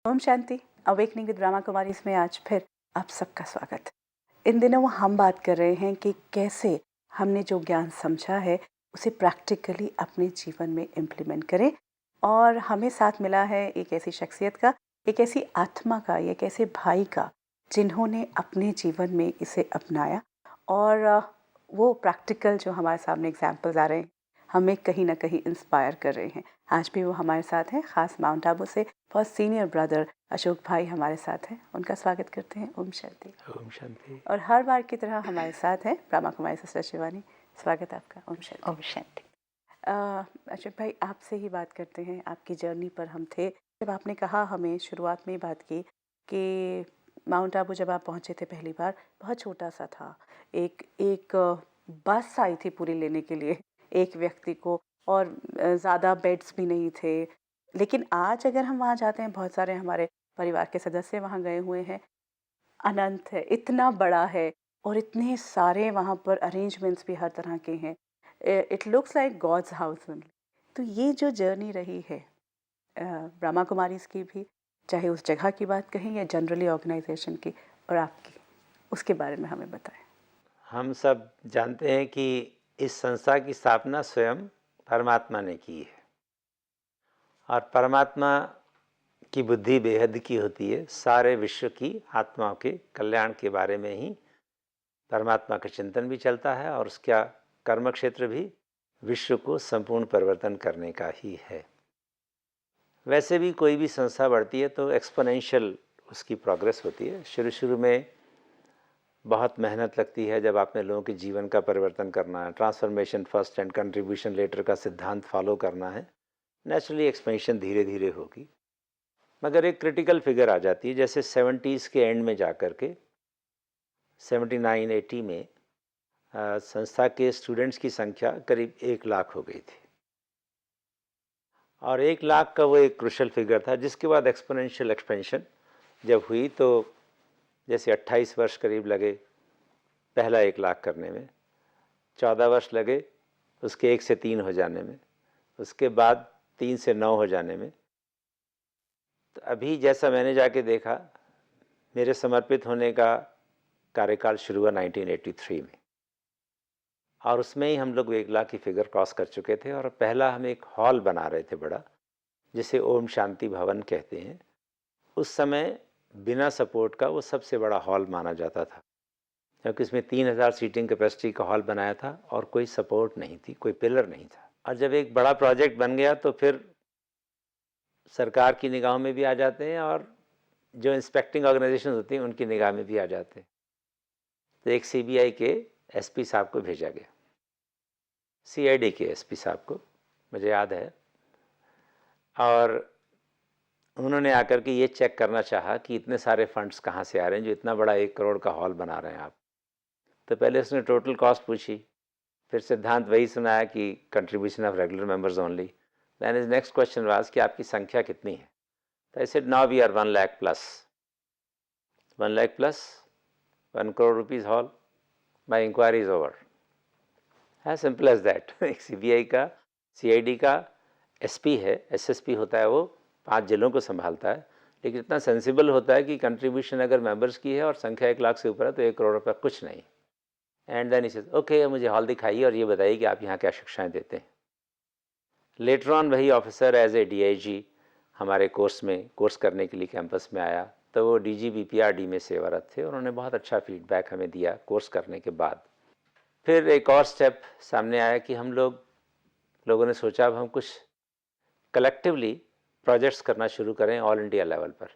ओम शांति। Awakening with Brahma Kumari में आज फिर आप सबका स्वागत। इन दिनों हम बात कर रहे हैं कि कैसे हमने जो ज्ञान समझा है उसे प्रैक्टिकली अपने जीवन में इम्प्लीमेंट करें। और हमें साथ मिला है एक ऐसी शख्सियत का, एक ऐसी आत्मा का, एक ऐसे भाई का जिन्होंने अपने जीवन में इसे अपनाया और वो प्रैक्टिकल जो हमारे सामने एग्जाम्पल्स आ रहे हैं हमें कहीं ना कहीं इंस्पायर कर रहे हैं। आज भी वो हमारे साथ हैं। ख़ास माउंट आबू से बहुत सीनियर ब्रदर अशोक भाई हमारे साथ हैं। उनका स्वागत करते हैं। ओम शांति। ओम शांति। और हर बार की तरह हमारे साथ हैं ब्रह्मा कुमारी सिस्टर शिवानी। स्वागत आपका। ओम शांति। ओम शांति। अशोक भाई, आपसे ही बात करते हैं। आपकी जर्नी पर हम थे जब आपने कहा, हमें शुरुआत में ही बात की कि माउंट आबू जब आप पहुँचे थे पहली बार, बहुत छोटा सा था। एक बस आई थी पूरी लेने के लिए एक व्यक्ति को, और ज़्यादा बेड्स भी नहीं थे। लेकिन आज अगर हम वहाँ जाते हैं, बहुत सारे हमारे परिवार के सदस्य वहाँ गए हुए हैं, अनंत है, इतना बड़ा है और इतने सारे वहाँ पर अरेंजमेंट्स भी हर तरह के हैं। It looks like God's house only. तो ये जो जर्नी रही है ब्रह्मा कुमारीज़ की भी, चाहे उस जगह की बात कहें या जनरली ऑर्गेनाइजेशन की, और आपकी, उसके बारे में हमें बताएं। हम सब जानते हैं कि इस संस्था की स्थापना स्वयं परमात्मा ने की है और परमात्मा की बुद्धि बेहद की होती है। सारे विश्व की आत्माओं के कल्याण के बारे में ही परमात्मा का चिंतन भी चलता है और उसका कर्म क्षेत्र भी विश्व को संपूर्ण परिवर्तन करने का ही है। वैसे भी कोई भी संस्था बढ़ती है तो एक्सपोनेंशियल उसकी प्रोग्रेस होती है। शुरू में बहुत मेहनत लगती है जब आपने लोगों के जीवन का परिवर्तन करना है, transformation first and contribution letter का सिद्धांत फॉलो करना है। नेचुरली एक्सपेंशन धीरे धीरे होगी, मगर एक क्रिटिकल फिगर आ जाती है। जैसे 70s के एंड में जाकर के 79-80 में संस्था के स्टूडेंट्स की संख्या करीब 1 लाख हो गई थी और 1 लाख का वो एक क्रुशल फिगर था। जिसके बाद एक्सपोनेंशियल एक्सपेंशन जब हुई तो जैसे 28 वर्ष करीब लगे पहला 1 लाख करने में, 14 वर्ष लगे उसके 1 से 3 हो जाने में, उसके बाद 3 से 9 हो जाने में। तो अभी जैसा मैंने जाके देखा, मेरे समर्पित होने का कार्यकाल शुरू हुआ 1983 में और उसमें ही हम लोग 1 लाख की फिगर क्रॉस कर चुके थे। और पहला हम एक हॉल बना रहे थे बड़ा, जिसे ओम शांति भवन कहते हैं। उस समय बिना सपोर्ट का वो सबसे बड़ा हॉल माना जाता था, क्योंकि इसमें 3000 सीटिंग कैपेसिटी का हॉल बनाया था और कोई सपोर्ट नहीं थी, कोई पिलर नहीं था। और जब एक बड़ा प्रोजेक्ट बन गया तो फिर सरकार की निगाहों में भी आ जाते हैं और जो इंस्पेक्टिंग ऑर्गेनाइजेशन होती हैं उनकी निगाह में भी आ जाते हैं। तो एक सीबीआई के एसपी साहब को भेजा गया, सीआईडी के एसपी साहब को, मुझे याद है, और उन्होंने आकर के ये चेक करना चाहा कि इतने सारे फंड्स कहाँ से आ रहे हैं जो इतना बड़ा 1 करोड़ का हॉल बना रहे हैं आप। तो पहले उसने टोटल कॉस्ट पूछी, फिर सिद्धांत वही सुनाया कि contribution of regular members only. Then is next question was कि आपकी संख्या कितनी है। तो I said now we are 1 lakh plus 1 lakh plus 1 crore rupees hall, my inquiry is over. As simple as that. एक सीबीआई का, सीआईडी का एसपी है, एसएसपी होता है, वो 5 जिलों को संभालता है, लेकिन इतना सेंसिबल होता है कि कंट्रीब्यूशन अगर मेंबर्स की है और संख्या 1 लाख से ऊपर है तो 1 करोड़ रुपये कुछ नहीं। And then he said okay, मुझे हॉल दिखाइए और ये बताइए कि आप यहाँ क्या शिक्षाएं देते हैं। लेटर ऑन वही ऑफिसर एज ए डीआईजी हमारे कोर्स करने के लिए कैंपस में आया। तो वो डीजी बीपीआरडी में सेवारत थे और उन्होंने बहुत अच्छा फीडबैक हमें दिया कोर्स करने के बाद। फिर एक और स्टेप सामने आया कि लोगों ने सोचा अब हम कुछ कलेक्टिवली प्रोजेक्ट्स करना शुरू करें ऑल इंडिया लेवल पर।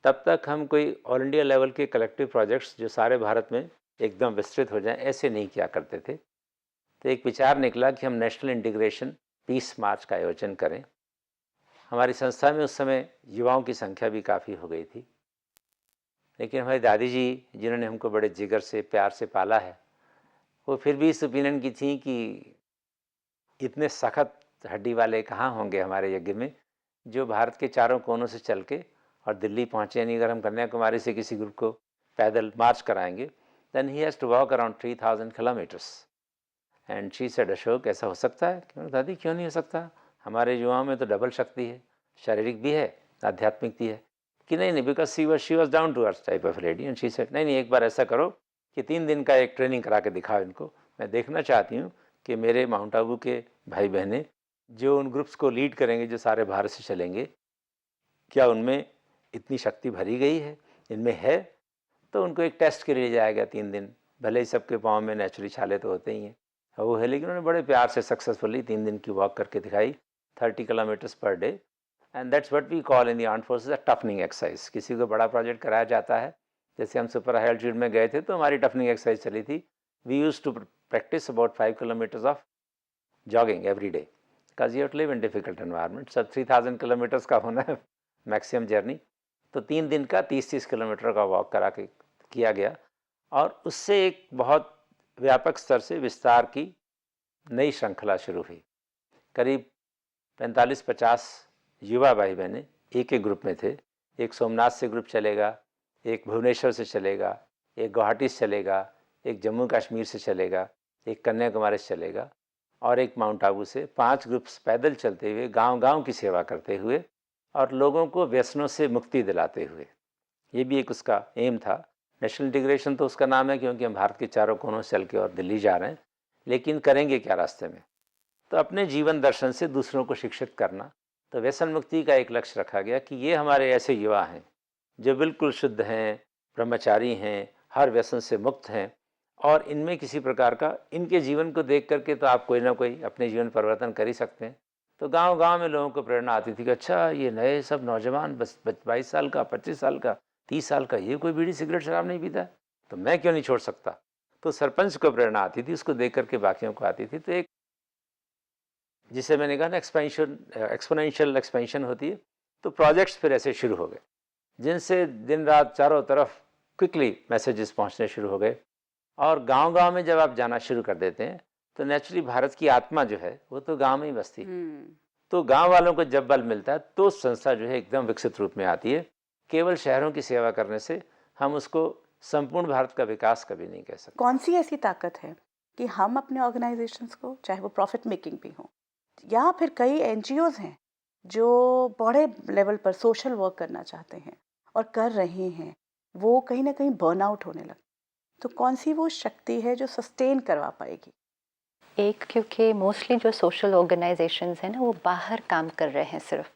तब तक हम कोई ऑल इंडिया लेवल के कलेक्टिव प्रोजेक्ट्स जो सारे भारत में एकदम विस्तृत हो जाएं, ऐसे नहीं किया करते थे। तो एक विचार निकला कि हम नेशनल इंटीग्रेशन पीस मार्च का आयोजन करें। हमारी संस्था में उस समय युवाओं की संख्या भी काफ़ी हो गई थी, लेकिन हमारी दादी जी, जिन्होंने हमको बड़े जिगर से प्यार से पाला है, वो फिर भी इस ओपिनियन की थी कि इतने सख्त हड्डी वाले कहाँ होंगे हमारे यज्ञ में जो भारत के चारों कोनों से चल के और दिल्ली पहुँचे। नहीं, अगर हम कन्याकुमारी से किसी ग्रुप को पैदल मार्च कराएंगे then he has to walk around 3000 kilometres. And she said Ashok, ऐसा हो सकता है? क्यों दादी, क्यों नहीं हो सकता? हमारे युवाओं में तो डबल शक्ति है, शारीरिक भी है, आध्यात्मिक भी है। कि नहीं because she was down to earth type of lady, and she said नहीं एक बार ऐसा करो कि 3 दिन का एक ट्रेनिंग करा के दिखाओ इनको, मैं देखना चाहती हूँ कि मेरे माउंट आबू के भाई बहनें जो उन ग्रुप्स को लीड करेंगे जो सारे भारत से चलेंगे, क्या उनमें इतनी शक्ति भरी गई है, इनमें है। तो उनको एक टेस्ट के लिए जाया गया 3 दिन, भले ही सबके पाँव में नेचुरली छाले तो होते ही हैं, वो है, लेकिन उन्होंने बड़े प्यार से सक्सेसफुली 3 दिन की वॉक करके दिखाई, 30 kilometres per day, and that's what we call in the armed forces a toughening exercise. किसी को बड़ा प्रोजेक्ट कराया जाता है, जैसे हम सुपर हाई एल्टीट्यूड में गए थे तो हमारी टफनिंग एक्सरसाइज चली थी। We used to practice about 5 kilometres of jogging every day because you have to live in difficult environment. सब 3000 किलोमीटर्स का होना है मैक्सिमम जर्नी, तो 3 दिन का 30-30 किलोमीटर का वॉक करा के किया गया, और उससे एक बहुत व्यापक स्तर से विस्तार की नई श्रृंखला शुरू हुई। करीब 45-50 युवा भाई बहनें एक एक ग्रुप में थे। एक सोमनाथ से ग्रुप चलेगा, एक भुवनेश्वर से चलेगा, एक गुवाहाटी से चलेगा, एक जम्मू कश्मीर से चलेगा, एक कन्याकुमारी से चलेगा, और एक माउंट आबू से। 5 ग्रुप्स पैदल चलते हुए गांव-गांव की सेवा करते हुए और लोगों को व्यसनों से मुक्ति दिलाते हुए, ये भी एक उसका एम था। नेशनल इंटीग्रेशन तो उसका नाम है क्योंकि हम भारत के चारों कोनों से चल के और दिल्ली जा रहे हैं, लेकिन करेंगे क्या रास्ते में? तो अपने जीवन दर्शन से दूसरों को शिक्षित करना। तो व्यसन मुक्ति का एक लक्ष्य रखा गया कि ये हमारे ऐसे युवा हैं जो बिल्कुल शुद्ध हैं, ब्रह्मचारी हैं, हर व्यसन से मुक्त हैं, और इनमें किसी प्रकार का, इनके जीवन को देख करके तो आप कोई ना कोई अपने जीवन परिवर्तन कर ही सकते हैं। तो गांव-गांव में लोगों को प्रेरणा आती थी कि अच्छा ये नए सब नौजवान बस 22 साल का, 25 साल का, 30 साल का, ये कोई बीड़ी सिगरेट शराब नहीं पीता है, तो मैं क्यों नहीं छोड़ सकता। तो सरपंच को प्रेरणा आती थी, उसको देख करके बाकियों को आती थी। तो एक, जिसे मैंने कहा ना एक्सपोनेंशियल एक्सपेंशन होती है, तो प्रोजेक्ट्स फिर ऐसे शुरू हो गए जिनसे दिन रात चारों तरफ क्विकली मैसेजेस पहुंचने शुरू हो गए। और गांव-गांव में जब आप जाना शुरू कर देते हैं तो नेचुरली भारत की आत्मा जो है वो तो गांव में ही बसती है। तो गांव वालों को जब बल मिलता है तो संस्था जो है एकदम विकसित रूप में आती है। केवल शहरों की सेवा करने से हम उसको संपूर्ण भारत का विकास कभी नहीं कह सकते। कौन सी ऐसी ताकत है कि हम अपने ऑर्गेनाइजेशंस को, चाहे वो प्रॉफिट मेकिंग भी हो या फिर कई एनजीओज हैं जो बड़े लेवल पर सोशल वर्क करना चाहते हैं और कर रहे हैं, वो कहीं ना कहीं बर्नआउट होने लगते, तो कौन सी वो शक्ति है जो सस्टेन करवा पाएगी? एक, क्योंकि मोस्टली जो सोशल ऑर्गेनाइजेशंस हैं ना वो बाहर काम कर रहे हैं सिर्फ,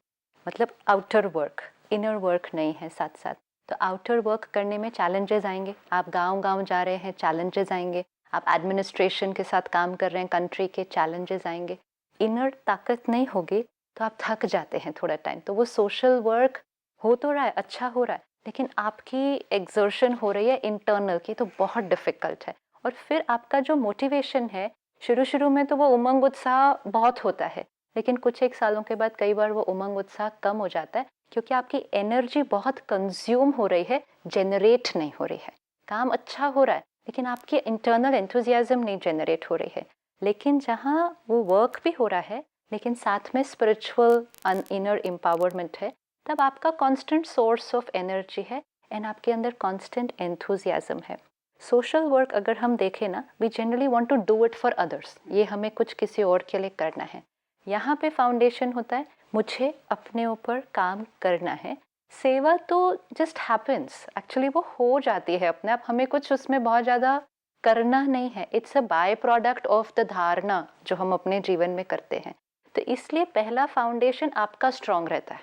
मतलब आउटर वर्क, इनर वर्क नहीं है साथ साथ। तो आउटर वर्क करने में चैलेंजेस आएंगे, आप गांव-गांव जा रहे हैं, चैलेंजेस आएंगे, आप एडमिनिस्ट्रेशन के साथ काम कर रहे हैं, कंट्री के चैलेंजेस आएंगे। इनर ताकत नहीं होगी तो आप थक जाते हैं थोड़ा टाइम। तो वो सोशल वर्क हो तो रहा है, अच्छा हो रहा है, लेकिन आपकी एक्सर्शन हो रही है इंटरनल की, तो बहुत डिफ़िकल्ट है। और फिर आपका जो मोटिवेशन है, शुरू में तो वो उमंग उत्साह बहुत होता है, लेकिन कुछ एक सालों के बाद कई बार वो उमंग उत्साह कम हो जाता है, क्योंकि आपकी एनर्जी बहुत कंज्यूम हो रही है, जनरेट नहीं हो रही है। काम अच्छा हो रहा है लेकिन आपकी इंटरनल एंथुजियाज्म नहीं जनरेट हो रही है। लेकिन जहाँ वो वर्क भी हो रहा है लेकिन साथ में स्पिरिचुअल इनर एम्पावरमेंट है, तब आपका कांस्टेंट सोर्स ऑफ एनर्जी है एंड आपके अंदर कांस्टेंट एंथुजियाज्म है। सोशल वर्क अगर हम देखें ना, we generally want to do it for others, ये हमें कुछ किसी और के लिए करना है। यहाँ पे फाउंडेशन होता है मुझे अपने ऊपर काम करना है। सेवा तो जस्ट हैपेंस, एक्चुअली वो हो जाती है अपने आप, हमें कुछ उसमें बहुत ज़्यादा करना नहीं है। It's a by product of the धारणा जो हम अपने जीवन में करते हैं। तो इसलिए पहला फाउंडेशन आपका स्ट्रांग रहता है,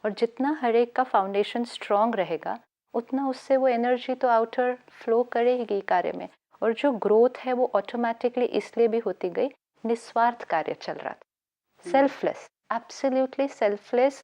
और जितना हर एक का फाउंडेशन स्ट्रांग रहेगा उतना उससे वो एनर्जी तो आउटर फ्लो करेगी कार्य में, और जो ग्रोथ है वो ऑटोमेटिकली इसलिए भी होती गई, निस्वार्थ कार्य चल रहा था, selfless, absolutely selfless,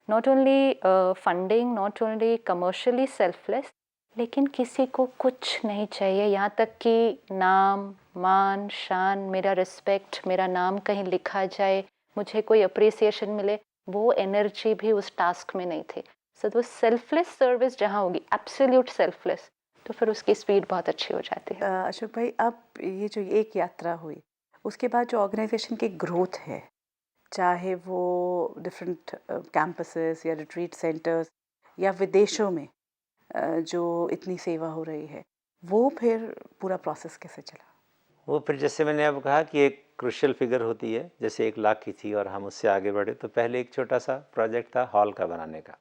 not only funding, not only commercially selfless, लेकिन किसी को कुछ नहीं चाहिए, यहाँ तक कि नाम, मान, शान, मेरा रिस्पेक्ट, मेरा नाम कहीं लिखा जाए, मुझे कोई अप्रिसिएशन मिले, वो एनर्जी भी उस टास्क में नहीं थी। सो वो सेल्फलेस सर्विस जहाँ होगी, एब्सोल्यूट सेल्फलेस, तो फिर उसकी स्पीड बहुत अच्छी हो जाती है। अशोक भाई, अब ये जो एक यात्रा हुई उसके बाद जो ऑर्गेनाइजेशन की ग्रोथ है, चाहे वो डिफरेंट कैंपसेस या रिट्रीट सेंटर्स या विदेशों में जो इतनी सेवा हो रही है, वो फिर पूरा प्रोसेस कैसे चला? वो फिर जैसे मैंने अब कहा कि एक क्रुशियल फिगर होती है, जैसे 1 लाख की थी और हम उससे आगे बढ़े, तो पहले एक छोटा सा प्रोजेक्ट था हॉल का बनाने का,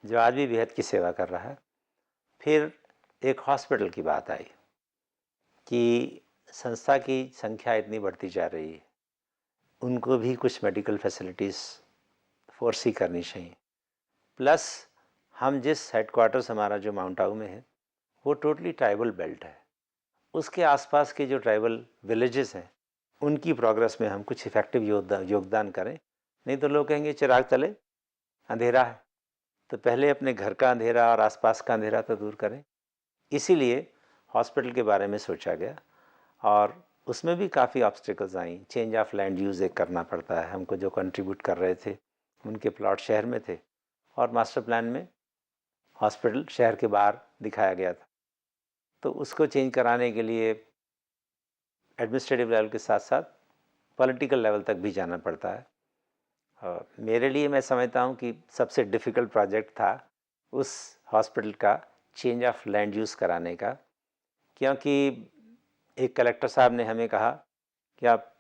जो आज भी बेहद की सेवा कर रहा है। फिर एक हॉस्पिटल की बात आई कि संस्था की संख्या इतनी बढ़ती जा रही है, उनको भी कुछ मेडिकल फैसिलिटीज़ फोर्सी करनी चाहिए। प्लस हम जिस हेडक्वार्टर्स हमारा जो माउंट आबू में है वो टोटली ट्राइबल बेल्ट है, उसके आसपास के जो ट्राइबल विलेजेस हैं उनकी प्रोग्रेस में हम कुछ इफ़ेक्टिव योगदान करें। नहीं तो लोग कहेंगे चिराग तले अंधेरा है, तो पहले अपने घर का अंधेरा और आसपास का अंधेरा तो दूर करें। इसीलिए हॉस्पिटल के बारे में सोचा गया और उसमें भी काफ़ी obstacles I. Change of land use एक करना पड़ता है हमको, जो कंट्रीब्यूट कर रहे थे उनके प्लॉट शहर में थे और मास्टर प्लान में हॉस्पिटल शहर के बाहर दिखाया गया था। तो उसको चेंज कराने के लिए एडमिनिस्ट्रेटिव लेवल के साथ साथ पॉलिटिकल लेवल तक भी जाना पड़ता है। और मेरे लिए मैं समझता हूँ कि सबसे डिफ़िकल्ट प्रोजेक्ट था उस हॉस्पिटल का चेंज ऑफ लैंड यूज़ कराने का, क्योंकि एक कलेक्टर साहब ने हमें कहा कि आप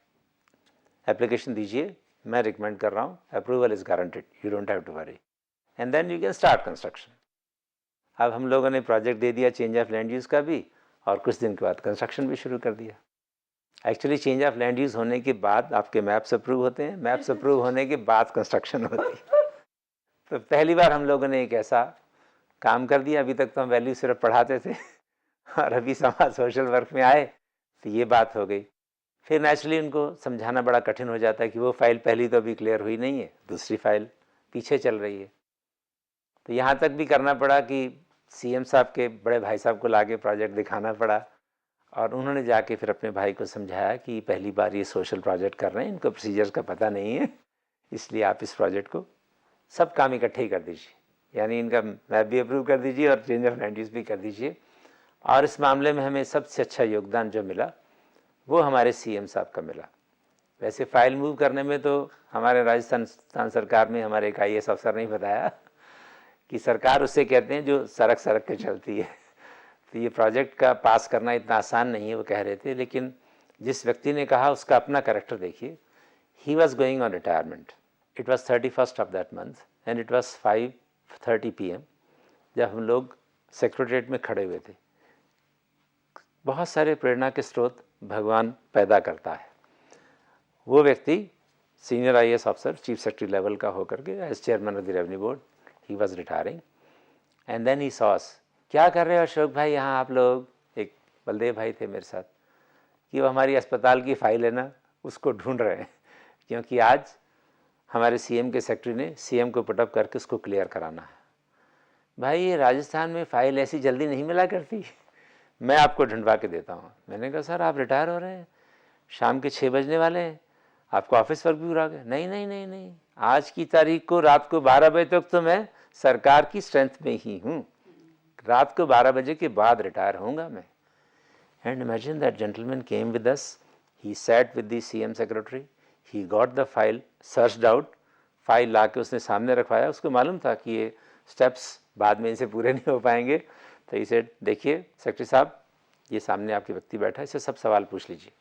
एप्लीकेशन दीजिए, मैं रिकमेंड कर रहा हूँ, approval is guaranteed, you don't have to worry and then you can start construction. अब हम लोगों ने प्रोजेक्ट दे दिया चेंज ऑफ लैंड यूज़ का भी, और कुछ दिन के बाद कंस्ट्रक्शन भी शुरू कर दिया। Actually change of land use होने के बाद आपके मैप्स अप्रूव होते हैं, मैप्स अप्रूव होने के बाद कंस्ट्रक्शन होती है। तो पहली बार हम लोगों ने एक ऐसा काम कर दिया। अभी तक तो हम वैल्यू सिर्फ पढ़ाते थे और अभी समाज सोशल वर्क में आए तो ये बात हो गई। फिर नेचुरली उनको समझाना बड़ा कठिन हो जाता है कि वो फाइल पहली तो अभी क्लियर हुई नहीं है, दूसरी फाइल पीछे चल रही है। तो यहाँ तक भी करना पड़ा कि सीएम साहब के बड़े भाई साहब को लाके प्रोजेक्ट दिखाना पड़ा और उन्होंने जाके फिर अपने भाई को समझाया कि पहली बार ये सोशल प्रोजेक्ट कर रहे हैं, इनको प्रोसीजर्स का पता नहीं है, इसलिए आप इस प्रोजेक्ट को सब काम इकट्ठे ही कर दीजिए, यानी इनका मैप भी अप्रूव कर दीजिए और चेंज ऑफ लैंड यूज़ भी कर दीजिए। और इस मामले में हमें सबसे अच्छा योगदान जो मिला वो हमारे सीएम साहब का मिला। वैसे फाइल मूव करने में तो हमारे राजस्थान सरकार में हमारे एक IAS अफसर ने बताया कि सरकार उससे कहते हैं जो सड़क सड़क पे चलती है। तो ये प्रोजेक्ट का पास करना इतना आसान नहीं है, वो कह रहे थे। लेकिन जिस व्यक्ति ने कहा उसका अपना कैरेक्टर देखिए। He was going on retirement, it was 31st of that month and it was 5:30 PM जब हम लोग सेक्रेटरीट में खड़े हुए थे। बहुत सारे प्रेरणा के स्रोत भगवान पैदा करता है। वो व्यक्ति सीनियर IAS अफसर, चीफ सेक्रेटरी लेवल का होकर के as chairman of the revenue board, he was retiring and then he saw us. क्या कर रहे हो अशोक भाई यहाँ आप लोग? एक बलदेव भाई थे मेरे साथ, कि वो हमारी अस्पताल की फाइल है ना उसको ढूंढ रहे हैं, क्योंकि आज हमारे CM के सेक्रेटरी ने CM को पुटअप करके उसको क्लियर कराना है। भाई ये राजस्थान में फ़ाइल ऐसी जल्दी नहीं मिला करती, मैं आपको ढूंढवा के देता हूँ। मैंने कहा सर आप रिटायर हो रहे हैं, शाम के 6 बजने वाले हैं, आपको ऑफिस वर्क भी पूरा गया? नहीं नहीं नहीं नहीं, आज की तारीख को रात को 12 बजे तक तो मैं सरकार की स्ट्रेंथ में ही हूँ, रात को 12 बजे के बाद रिटायर होऊंगा मैं। And imagine that gentleman came with us, he sat with the CM secretary, he got the file searched out, file ला के उसने सामने रखवाया। उसको मालूम था कि ये स्टेप्स बाद में इनसे पूरे नहीं हो पाएंगे, तो ही सेड देखिए सेक्रेटरी साहब ये सामने आपके व्यक्ति बैठा है, इससे सब सवाल पूछ लीजिए।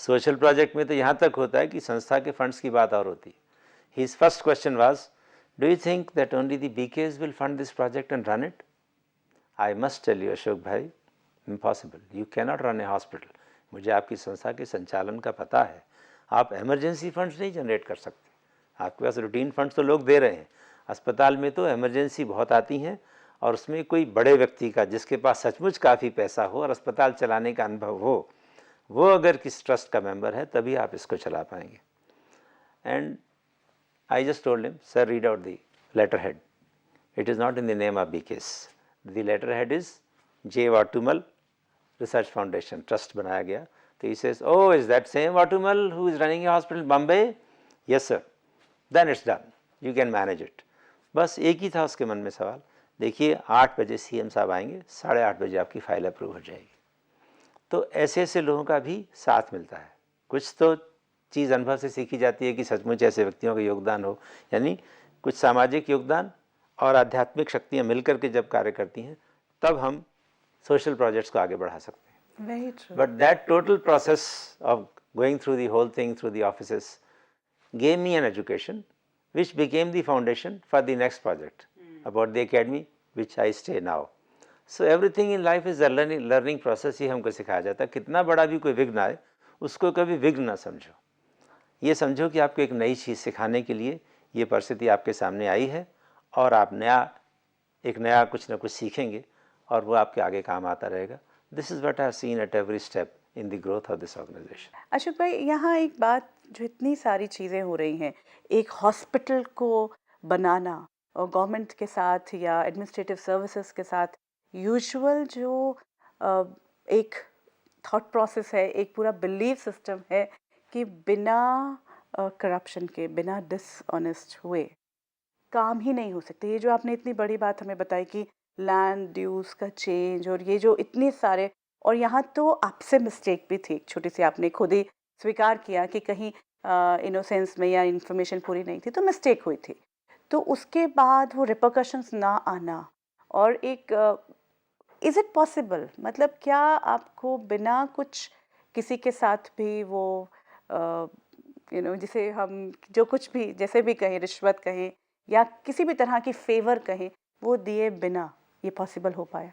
सोशल प्रोजेक्ट में तो यहाँ तक होता है कि संस्था के फंड्स की बात और होती है। His first question was, do you think that only the BKs will fund this project and run it? I must tell you Ashok भाई, impossible, you cannot run a hospital. मुझे आपकी संस्था के संचालन का पता है, आप एमरजेंसी फंड्स नहीं जनरेट कर सकते, आपके पास रूटीन फंड्स तो लोग दे रहे हैं, अस्पताल में तो एमरजेंसी बहुत आती हैं, और उसमें कोई बड़े व्यक्ति का जिसके पास सचमुच काफ़ी पैसा हो और अस्पताल चलाने का अनुभव हो, वो अगर किस ट्रस्ट का मेंबर है तभी आप इसको चला पाएंगे। And I just told him, sir read out the letterhead, it is not in the name of BKs, the letterhead is J. Vatumal research foundation, trust बनाया गया। तो he says, oh is that same Vatumal who is running a hospital in Bombay? Yes sir, then it's done, you can manage it। बस एक ही था उसके मन में सवाल। देखिए 8 बजे CM साहब आएंगे, 8:30 बजे आपकी फाइल अप्रूव हो जाएगी। तो ऐसे ऐसे लोगों का भी साथ मिलता है। कुछ तो चीज़ अनुभव से सीखी जाती है कि सचमुच ऐसे व्यक्तियों का योगदान हो, यानी कुछ सामाजिक योगदान और आध्यात्मिक शक्तियाँ मिलकर के जब कार्य करती हैं तब हम सोशल प्रोजेक्ट्स को आगे बढ़ा सकते हैं। Very true. But that total process of going through the whole thing through the offices gave me an education which became the foundation for the next project about the academy which I stay now. So everything in life is a learning process. ये हमको सिखाया जाता है, कितना बड़ा भी कोई विघ्न आए उसको कभी विघ्न ना समझो, ये समझो कि आपको एक नई चीज़ सिखाने के लिए ये परिस्थिति आपके सामने आई है और आप एक नया कुछ ना कुछ सीखेंगे और वो आपके आगे काम आता रहेगा. This is what I have seen at every step in the growth of this organisation. Ashok भाई, यहाँ एक बात, जो इतनी सारी चीज़ें हो रही हैं, एक हॉस्पिटल को बनाना और गवर्नमेंट के साथ या एडमिनिस्ट्रेटिव सर्विसेज के साथ यूजुअल जो एक थॉट प्रोसेस है, एक पूरा बिलीफ सिस्टम है कि बिना करप्शन के, बिना डिसऑनेस्ट हुए काम ही नहीं हो सकते. ये जो आपने इतनी बड़ी बात हमें बताई कि लैंड ड्यूज का चेंज और ये जो इतने सारे, और यहाँ तो आपसे मिस्टेक भी थी छोटी सी, आपने खुद ही स्वीकार किया कि कहीं इनोसेंस में या इन्फॉर्मेशन पूरी नहीं थी तो मिस्टेक हुई थी, तो उसके बाद वो रिपरकशंस ना आना और एक इज़ इट पॉसिबल, मतलब क्या आपको बिना कुछ किसी के साथ भी वो जिसे हम जो कुछ भी जैसे भी कहें, रिश्वत कहें या किसी भी तरह की फेवर कहें, वो दिए बिना ये पॉसिबल हो पाया?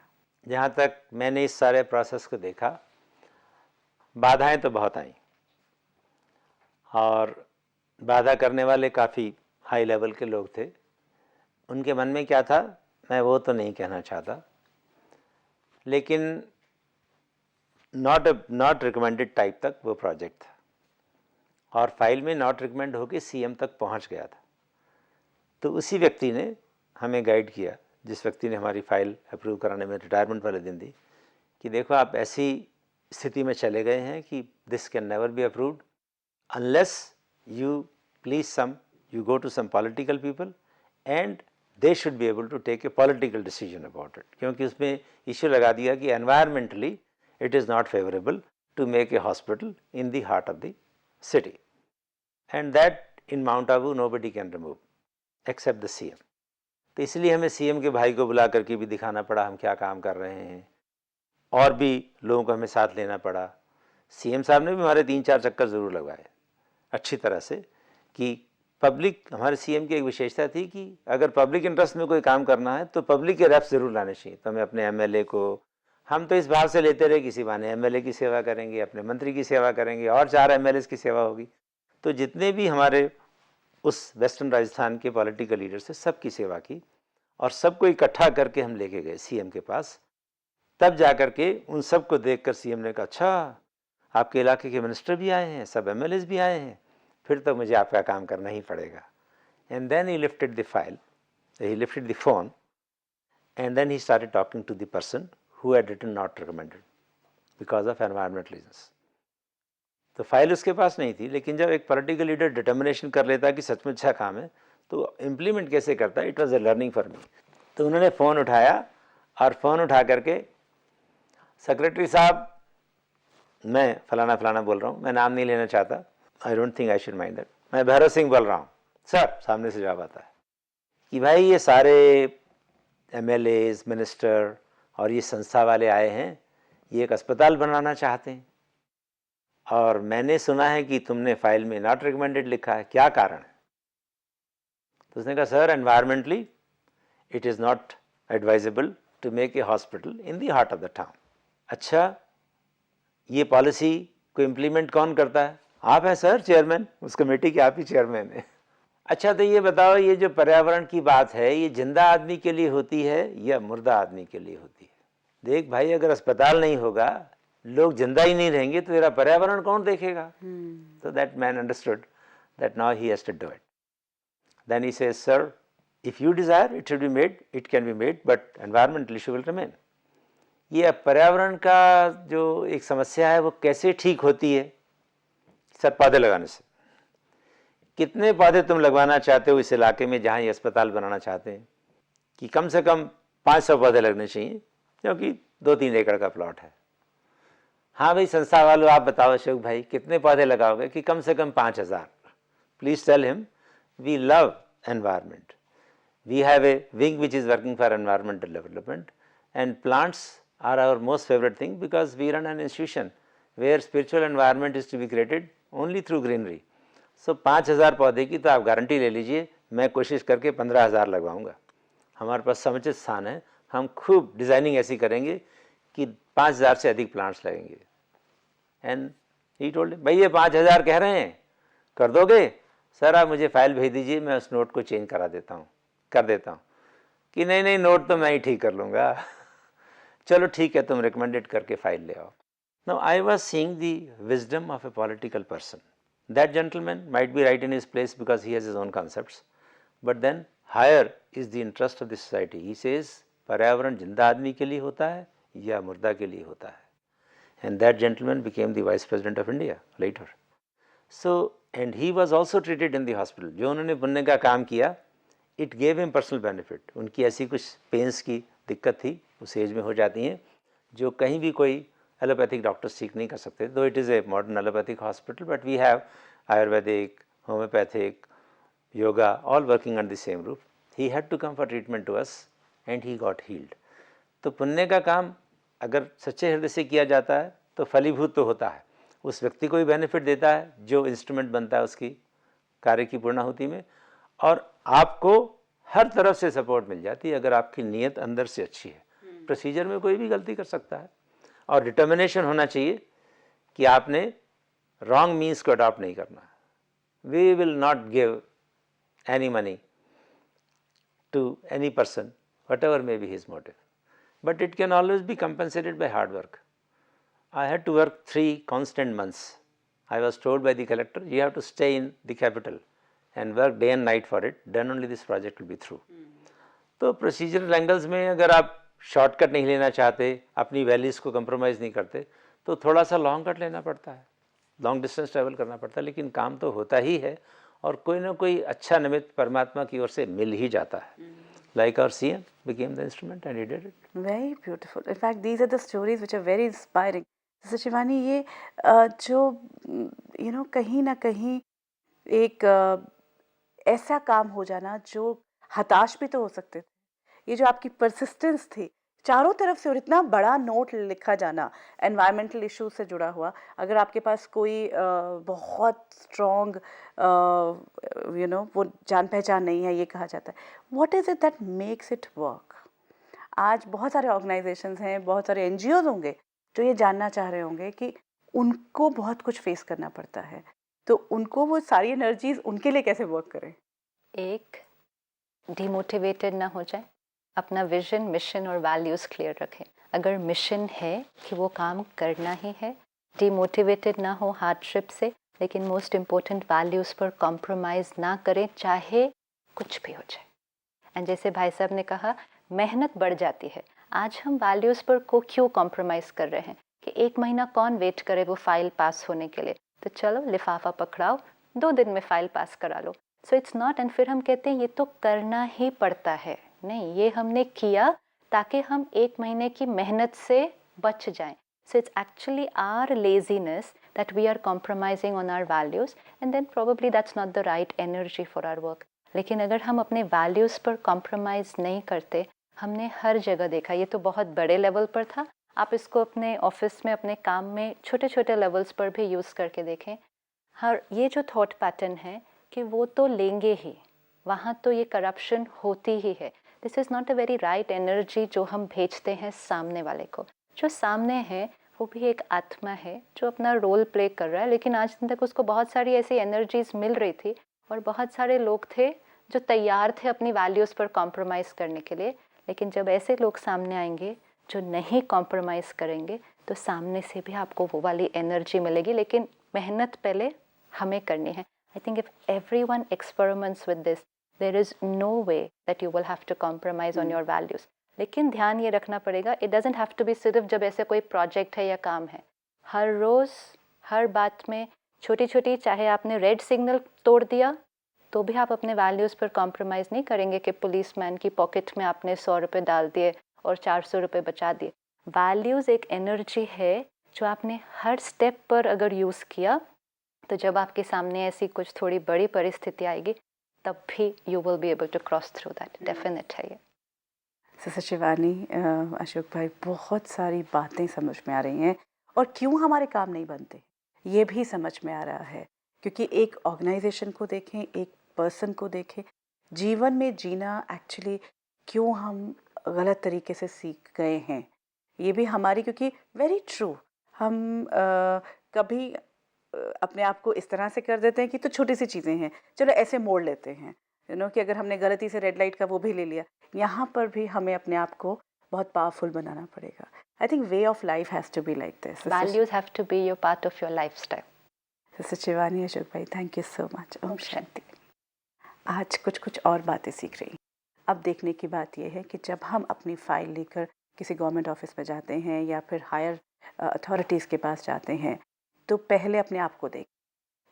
जहाँ तक मैंने इस सारे प्रोसेस को देखा, बाधाएं तो बहुत आई और बाधा करने वाले काफ़ी हाई लेवल के लोग थे. उनके मन में क्या था मैं वो तो नहीं कहना चाहता, लेकिन नॉट रिकमेंडेड टाइप तक वो प्रोजेक्ट था और फाइल में नॉट रिकमेंड होके सीएम तक पहुंच गया था. तो उसी व्यक्ति ने हमें गाइड किया, जिस व्यक्ति ने हमारी फाइल अप्रूव कराने में रिटायरमेंट वाले दिन दी, कि देखो आप ऐसी स्थिति में चले गए हैं कि this can never be approved unless you please some, you go to some political people and they should be able to take a political decision about it. क्योंकि उसमें इश्यू लगा दिया कि environmentally it is not favourable to make a hospital in the heart of the city and that in Mount Abu nobody can remove except the CM. तो इसलिए हमें CM के भाई को बुला करके भी दिखाना पड़ा हम क्या काम कर रहे हैं, और भी लोगों को हमें साथ लेना पड़ा. सीएम साहब ने भी हमारे 3-4 चक्कर ज़रूर लगवाए अच्छी तरह से, कि पब्लिक, हमारे सीएम की एक विशेषता थी कि अगर पब्लिक इंटरेस्ट में कोई काम करना है तो पब्लिक के रेप्स ज़रूर लाने चाहिए. तो हमें अपने एमएलए को, हम तो इस भाव से लेते रहे किसी बहाने एमएलए की सेवा करेंगे, अपने मंत्री की सेवा करेंगे और 4 एमएलए की सेवा होगी. तो जितने भी हमारे उस वेस्टर्न राजस्थान के पॉलिटिकल लीडर से सबकी सेवा की और सबको इकट्ठा करके हम लेके गए सीएम के पास. तब जा कर के उन सबको देख कर सीएम ने कहा, अच्छा आपके इलाके के मिनिस्टर भी आए हैं, सब एमएलएज भी आए हैं, फिर तो मुझे आपका काम करना ही पड़ेगा. And then he lifted the file, he lifted the phone and then he started talking to the person who had written not recommended because of environmental reasons. तो फाइल उसके पास नहीं थी, लेकिन जब एक पॉलिटिकल लीडर डिटर्मिनेशन कर लेता कि सच में अच्छा काम है तो इम्प्लीमेंट कैसे करता है, it was a learning for me. तो उन्होंने फ़ोन उठाया और फ़ोन उठा करके, सेक्रेटरी साहब मैं फलाना फलाना बोल रहा हूँ, मैं नाम नहीं लेना चाहता, I don't think I should mind that, मैं भैरव सिंह बोल रहा हूँ. सर सामने से जवाब आता है कि भाई ये सारे एमएलएज, मिनिस्टर और ये संस्था वाले आए हैं, ये एक अस्पताल बनाना चाहते हैं और मैंने सुना है कि तुमने फाइल में नॉट रिकमेंडेड लिखा है, क्या कारण है? तो उसने कहा sir environmentally it is not advisable to make a hospital in the heart of the town. अच्छा ये पॉलिसी को इम्प्लीमेंट कौन करता है? आप हैं सर चेयरमैन, उस कमेटी के आप ही चेयरमैन हैं. अच्छा तो ये बताओ, ये जो पर्यावरण की बात है ये जिंदा आदमी के लिए होती है या मुर्दा आदमी के लिए होती है? देख भाई, अगर अस्पताल नहीं होगा, लोग जिंदा ही नहीं रहेंगे तो तेरा पर्यावरण कौन देखेगा? तो that man understood that now he has to do it. Then he says sir if you desire it should be made, it can be made, but environmental issue will remain. ये पर्यावरण का जो एक समस्या है वो कैसे ठीक होती है? सर पौधे लगाने से. कितने पौधे तुम लगवाना चाहते हो इस इलाके में जहाँ ये अस्पताल बनाना चाहते हैं? कि कम से कम 500 पौधे लगने चाहिए, क्योंकि 2-3 एकड़ का प्लॉट है. हाँ भाई संस्था वालों, आप बताओ अशोक भाई कितने पौधे लगाओगे? कि कम से कम 5000. Please tell him we love environment, we have a wing which is working for environmental development and plants are our most favorite thing because we run an institution where spiritual environment is to be created only through greenery. So 5000 पौधे की तो आप guarantee ले लीजिए मैं कोशिश करके 15,000 लगवाऊंगा। हमारे पास समुचित स्थान है, हम खूब डिज़ाइनिंग ऐसी करेंगे कि 5,000 से अधिक प्लांट्स लगेंगे। एंड ही टोल्ड भाई ये 5,000 कह रहे हैं, कर दोगे? सर आप मुझे फाइल भेज दीजिए, मैं उस नोट को चेंज कर देता हूँ। कि नहीं नहीं, नोट तो मैं ही ठीक कर लूँगा। चलो ठीक है, तुम रिकमेंडेड करके फाइल ले आओ। Now I was seeing the wisdom of a political person. That gentleman might be right in his place because he has his own concepts, but then higher is the interest of the society. He says पर्यावरण जिंदा आदमी के लिए होता है या मुर्दा के लिए होता है। And that gentleman became the vice president of India letter. So and he was also treated in the hospital. जो उन्होंने बुनने का काम किया, it gave him personal benefit. उनकी ऐसी कुछ पेन्स की दिक्कत थी, उस एज में हो जाती हैं, जो कहीं भी कोई एलोपैथिक डॉक्टर सीख नहीं कर सकते। Though it is a modern allopathic hospital, but we have ayurvedic, homeopathic, yoga, all working under the same roof. He had to come for treatment to us and he got healed. तो पुण्य का काम अगर सच्चे हृदय से किया जाता है तो फलीभूत तो होता है, उस व्यक्ति को भी बेनिफिट देता है जो इंस्ट्रूमेंट बनता है उसकी कार्य की पूर्णाहुति में, और आपको हर तरफ से सपोर्ट मिल जाती है अगर आपकी नीयत अंदर से अच्छी है। प्रोसीजर में कोई भी गलती कर सकता है, और डिटर्मिनेशन होना चाहिए कि आपने रॉन्ग मीन्स को अडॉप्ट नहीं करना। We will not give any money to any person whatever may be his motive, but it can always be compensated by hard work. I had to work 3 constant months. I was told by the collector, you have to stay in the capital and work day and night for it, then only this project will be through. तो procedural angles में अगर आप shortcut नहीं लेना चाहते, अपनी values को compromise नहीं करते, तो थोड़ा सा लॉन्ग कट लेना पड़ता है, लॉन्ग डिस्टेंस ट्रैवल करना पड़ता है, लेकिन काम तो होता ही है और कोई ना कोई अच्छा निमित्त परमात्मा की ओर से मिल ही जाता है। Like our CM became the instrument and he did it. Very beautiful. In fact, these are the stories which are very inspiring. Sister Shivani, ये जो कहीं ना कहीं एक ऐसा काम हो जाना जो हताश भी तो हो सकते थे, ये जो आपकी परसिस्टेंस थी चारों तरफ से, और इतना बड़ा नोट लिखा जाना एनवायरमेंटल इश्यूज से जुड़ा हुआ, अगर आपके पास कोई बहुत स्ट्रॉन्ग वो जान पहचान नहीं है, ये कहा जाता है। What is it that makes it work? आज बहुत सारे ऑर्गेनाइजेशंस हैं, बहुत सारे एनजीओज होंगे जो ये जानना चाह रहे होंगे कि उनको बहुत कुछ फेस करना पड़ता है, तो उनको वो सारी एनर्जीज उनके लिए कैसे वर्क करें? एक, डिमोटिवेटेड ना हो जाए, अपना विजन, मिशन और वैल्यूज़ क्लियर रखें। अगर मिशन है कि वो काम करना ही है, डिमोटिवेटेड ना हो हार्डशिप से, लेकिन मोस्ट इम्पोर्टेंट वैल्यूज़ पर कॉम्प्रोमाइज़ ना करें, चाहे कुछ भी हो जाए। एंड जैसे भाई साहब ने कहा, मेहनत बढ़ जाती है। आज हम वैल्यूज़ पर को क्यों कॉम्प्रोमाइज़ कर रहे हैं कि 1 महीना कौन वेट करे वो फाइल पास होने के लिए, तो चलो लिफाफा पकड़ाओ, 2 दिन में फाइल पास करा लो। सो इट्स नॉट, एंड फिर हम कहते हैं ये तो करना ही पड़ता है। नहीं, ये हमने किया ताकि हम 1 महीने की मेहनत से बच जाएं। So it's actually our laziness that we are compromising on our values, and then probably that's not the right energy for our work. लेकिन अगर हम अपने values पर compromise नहीं करते, हमने हर जगह देखा, ये तो बहुत बड़े लेवल पर था, आप इसको अपने ऑफिस में, अपने काम में छोटे छोटे लेवल्स पर भी यूज़ करके देखें। हर ये जो थॉट पैटर्न है कि वो तो लेंगे ही, वहाँ तो ये करप्शन होती ही है, this is not a very right energy जो हम भेजते हैं सामने वाले को। जो सामने है वो भी एक आत्मा है जो अपना रोल प्ले कर रहा है, लेकिन आज दिन तक उसको बहुत सारी ऐसी एनर्जीज मिल रही थी और बहुत सारे लोग थे जो तैयार थे अपनी वैल्यूज़ पर कॉम्प्रोमाइज़ करने के लिए। लेकिन जब ऐसे लोग सामने आएंगे जो नहीं कॉम्प्रोमाइज़ करेंगे, तो सामने से भी आपको वो वाली एनर्जी मिलेगी, लेकिन मेहनत पहले हमें करनी है। I think if everyone experiments with this, there is no way that you will have to compromise on your values. लेकिन ध्यान ये रखना पड़ेगा, it doesn't have to be सिर्फ जब ऐसे कोई प्रोजेक्ट है या काम है। हर रोज़ हर बात में छोटी छोटी, चाहे आपने रेड सिग्नल तोड़ दिया तो भी आप अपने वैल्यूज़ पर कॉम्प्रोमाइज़ नहीं करेंगे कि पुलिसमैन की पॉकेट में आपने 100 रुपये डाल दिए और 400 रुपये बचा दिए। वैल्यूज़ एक एनर्जी है जो आपने हर स्टेप पर अगर यूज़ किया, तो जब आपके सामने ऐसी कुछ थोड़ी बड़ी परिस्थिति आएगी तब भी you will be able to cross through that. Definite है ये। सिस्टर शिवानी, अशोक भाई, बहुत सारी बातें समझ में आ रही हैं, और क्यों हमारे काम नहीं बनते ये भी समझ में आ रहा है, क्योंकि एक ऑर्गेनाइजेशन को देखें, एक पर्सन को देखें, जीवन में जीना एक्चुअली क्यों हम गलत तरीके से सीख गए हैं, ये भी हमारी, क्योंकि वेरी ट्रू हम कभी अपने आप को इस तरह से कर देते हैं कि तो छोटी सी चीज़ें हैं, चलो ऐसे मोड़ लेते हैं, कि अगर हमने गलती से रेड लाइट का वो भी ले लिया, यहाँ पर भी हमें अपने आप को बहुत पावरफुल बनाना पड़ेगा। I think way of life has to be like this. Values have to be your part of your lifestyle. Sister Shivani, Ashok भाई, थैंक यू सो मच। ओम शांति। आज कुछ और बातें सीख रही। अब देखने की बात यह है कि जब हम अपनी फ़ाइल लेकर किसी गवर्नमेंट ऑफिस में जाते हैं या फिर हायर अथॉरिटीज़ के पास जाते हैं, तो पहले अपने आप को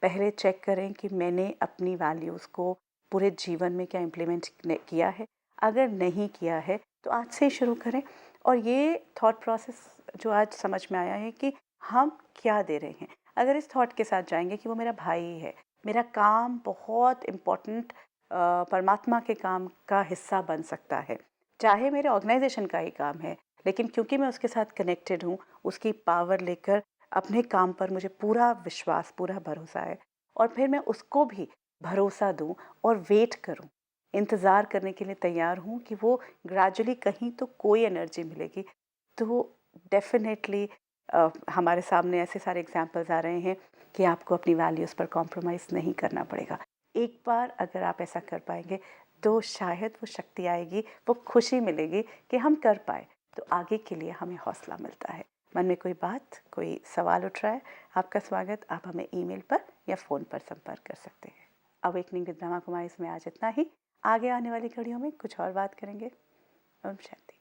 पहले चेक करें कि मैंने अपनी वैल्यूज़ को पूरे जीवन में क्या इम्प्लीमेंट किया है। अगर नहीं किया है तो आज से ही शुरू करें। और ये थॉट प्रोसेस जो आज समझ में आया है कि हम क्या दे रहे हैं, अगर इस थॉट के साथ जाएंगे कि वो मेरा भाई है, मेरा काम बहुत इम्पोर्टेंट परमात्मा के काम का हिस्सा बन सकता है, चाहे मेरे ऑर्गेनाइजेशन का ही काम है, लेकिन क्योंकि मैं उसके साथ कनेक्टेड हूँ, उसकी पावर लेकर अपने काम पर मुझे पूरा विश्वास, पूरा भरोसा है, और फिर मैं उसको भी भरोसा दूँ और वेट करूँ, इंतज़ार करने के लिए तैयार हूँ कि वो ग्रेजुअली कहीं तो कोई एनर्जी मिलेगी। तो डेफिनेटली हमारे सामने ऐसे सारे एग्जांपल्स आ रहे हैं कि आपको अपनी वैल्यूज़ पर कॉम्प्रोमाइज़ नहीं करना पड़ेगा। एक बार अगर आप ऐसा कर पाएंगे तो शायद वो शक्ति आएगी, वो खुशी मिलेगी कि हम कर पाए, तो आगे के लिए हमें हौसला मिलता है। मन में कोई बात, कोई सवाल उठ रहा है, आपका स्वागत। आप हमें ईमेल पर या फ़ोन पर संपर्क कर सकते हैं। अवेकनिंग विद ब्रह्मा कुमारीज़ में आज इतना ही। आगे आने वाली कड़ियों में कुछ और बात करेंगे। ओम शांति।